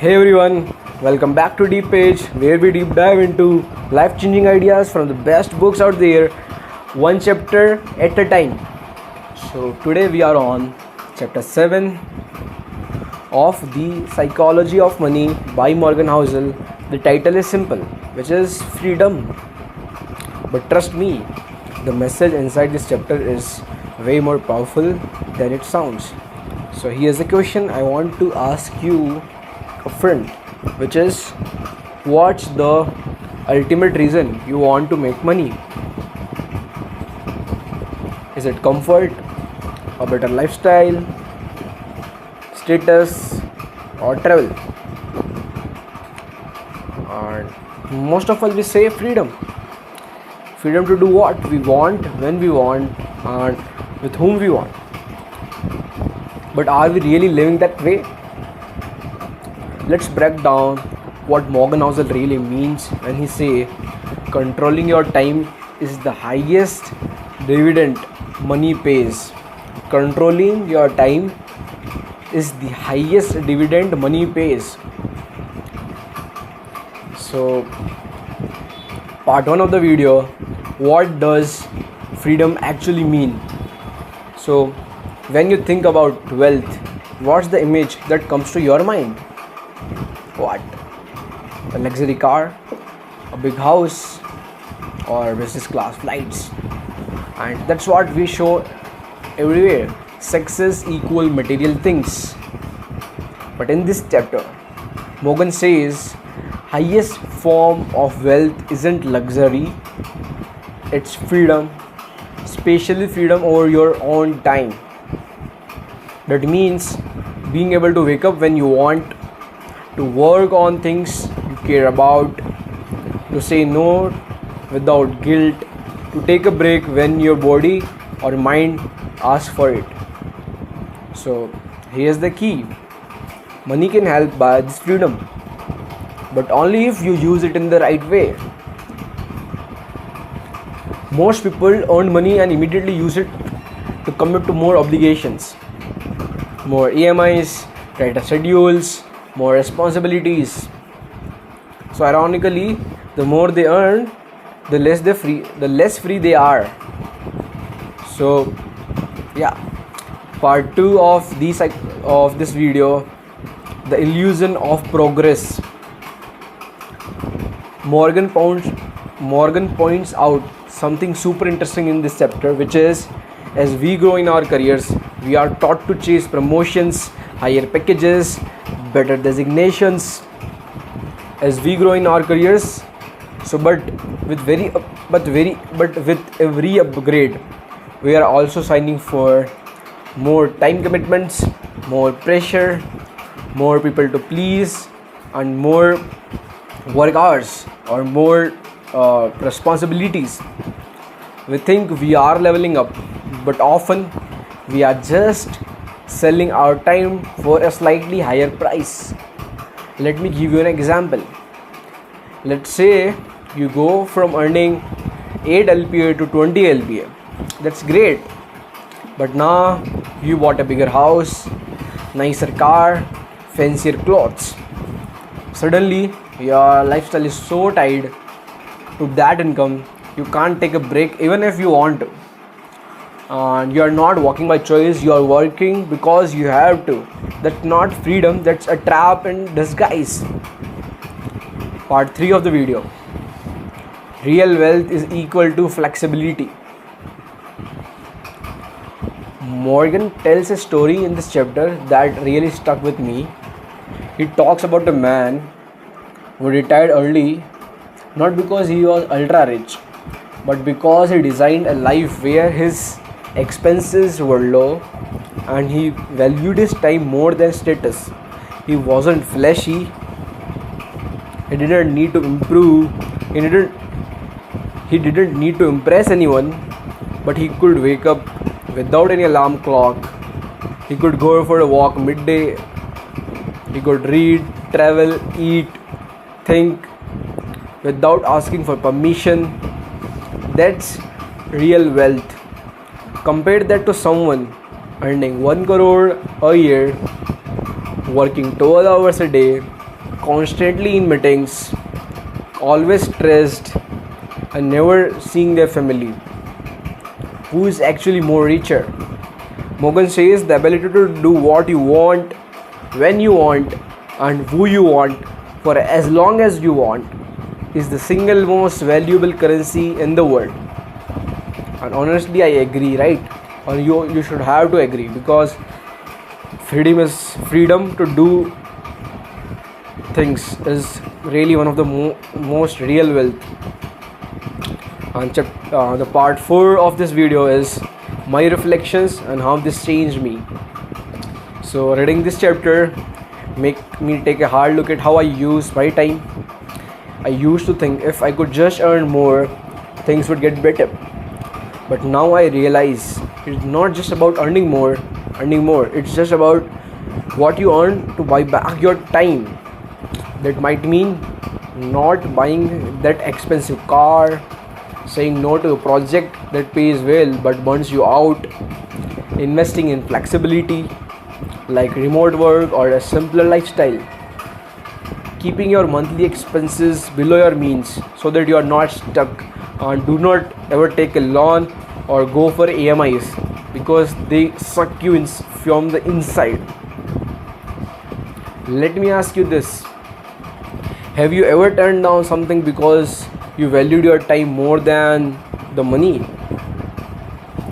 Hey everyone, welcome back to Deep Page, where we deep dive into life changing ideas from the best books out there, one chapter at a time. So, today we are on chapter 7 of The Psychology of Money by Morgan Housel. The title is simple, which is freedom. But trust me, the message inside this chapter is way more powerful than it sounds. So, here's the question I want to ask you upfront, which is what's the ultimate reason you want to make money? Is it comfort, a better lifestyle, status, or travel? And most of all, we say freedom. Freedom to do what we want, when we want, and with whom we want. But are we really living that way? Let's break down what Morgan Housel really means when he say controlling your time is the highest dividend money pays. Controlling your time is the highest dividend money pays. So, part 1 of the video, what does freedom actually mean? So, when you think about wealth, what's the image that comes to your mind? What? A luxury car, a big house, or business class flights? And that's what we show everywhere. Success equal material things. But in this chapter, Morgan says highest form of wealth isn't luxury, it's freedom, especially freedom over your own time. That means being able to wake up when you want, to work on things you care about, to say no without guilt, to take a break when your body or mind asks for it. So here's the key. Money can help buy this freedom, but only if you use it in the right way. Most people earn money and immediately use it to commit to more obligations, more EMIs, tighter schedules, more responsibilities. So ironically, the more they earn, the less free they are. So yeah, part 2 of this video, the illusion of progress. Morgan points out something super interesting in this chapter, which is as we grow in our careers, we are taught to chase promotions, higher packages, better designations. As we grow in our careers, so but with every upgrade, we are also signing for more time commitments, more pressure, more people to please, and more work hours or more responsibilities. We think we are leveling up, but often we are just selling our time for a slightly higher price. Let me give you an example. Let's say you go from earning 8 LPA to 20 LPA. That's great. But now you bought a bigger house, nicer car, fancier clothes. Suddenly your lifestyle is so tied to that income, you can't take a break even if you want to. And you are not working by choice, you are working because you have to. That's not freedom, that's a trap in disguise. Part 3 of the video, real wealth is equal to flexibility. Morgan tells a story in this chapter that really stuck with me. He talks about a man who retired early, not because he was ultra rich, but because he designed a life where his expenses were low and he valued his time more than status. He wasn't flashy, he didn't need to improve, he didn't need to impress anyone, but he could wake up without any alarm clock. He could go for a walk midday, he could read, travel, eat, think without asking for permission. That's real wealth. Compare that to someone earning 1 crore a year, working 12 hours a day, constantly in meetings, always stressed, and never seeing their family? Who is actually more richer? Morgan says the ability to do what you want, when you want, and who you want for as long as you want is the single most valuable currency in the world. And honestly, I agree, right? Or you should have to agree, because freedom to do things is really one of the most real wealth. And the part 4 of this video is my reflections and how this changed me. So reading this chapter make me take a hard look at how I use my time. I used to think if I could just earn more, things would get better. But now I realize it's not just about earning more. It's just about what you earn to buy back your time. That might mean not buying that expensive car, saying no to a project that pays well but burns you out, investing in flexibility like remote work or a simpler lifestyle, keeping your monthly expenses below your means so that you are not stuck, and do not ever take a loan or go for AMIs because they suck you in from the inside. Let me ask you this: have you ever turned down something because you valued your time more than the money?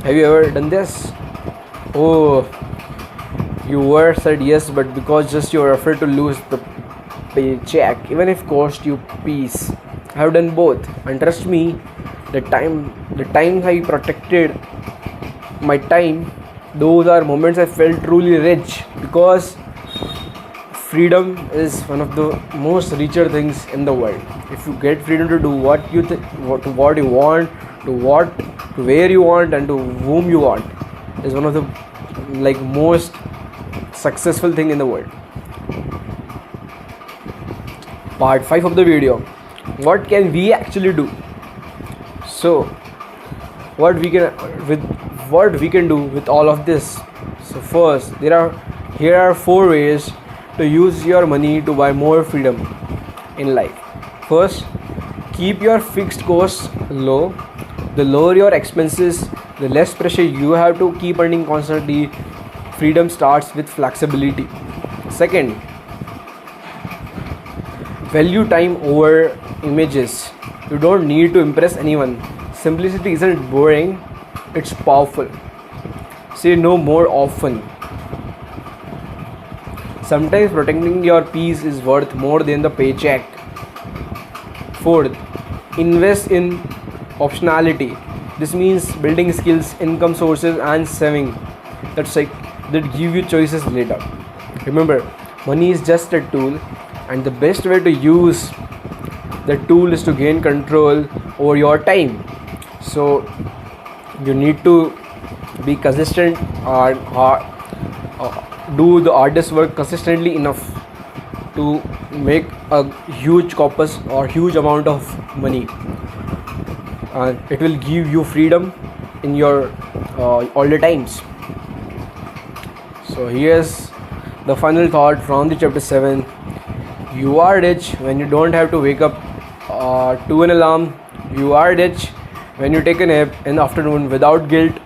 Have you ever done this? Oh, you were said yes, but because just you were afraid to lose the paycheck, even if cost you peace. I have done both, and trust me, the times I protected my time, those are moments I felt truly rich, because freedom is one of the most richer things in the world. If you get freedom to do what you what you want, to where you want, and to whom you want, is one of the most successful thing in the world. Part 5 of the video: what can we actually do? So what we can do with all of this? So first, here are 4 ways to use your money to buy more freedom in life. First, keep your fixed costs low. The lower your expenses, the less pressure you have to keep earning constantly. Freedom starts with flexibility. Second, value time over images. You don't need to impress anyone. Simplicity isn't boring, it's powerful. Say no more often. Sometimes protecting your peace is worth more than the paycheck. Fourth, invest in optionality. This means building skills, income sources, and saving that give you choices later. Remember, money is just a tool, and the best way to use the tool is to gain control over your time. So you need to be consistent and do the hardest work consistently enough to make a huge corpus or huge amount of money, and it will give you freedom in your all the times. So here's the final thought from the chapter 7. You are rich when you don't have to wake up to an alarm. You are rich when you take a nap in the afternoon without guilt.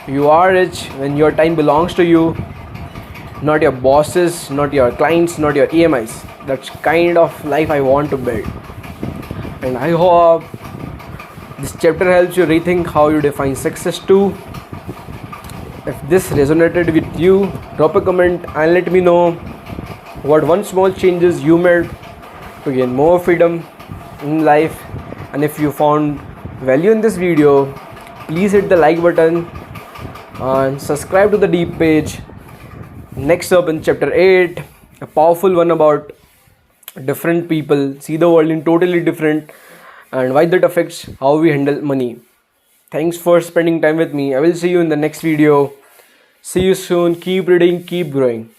You are rich when your time belongs to you, not your bosses, not your clients, not your EMIs. That's kind of life I want to build. And I hope this chapter helps you rethink how you define success too. If this resonated with you, drop a comment and let me know what one small changes you made to gain more freedom in life. And if you found value in this video, please hit the like button and subscribe to the Deep page. Next up in chapter 8, a powerful one about different people see the world in totally different and why that affects how we handle money. Thanks for spending time with me. I will see you in the next video. See you soon. Keep reading, keep growing.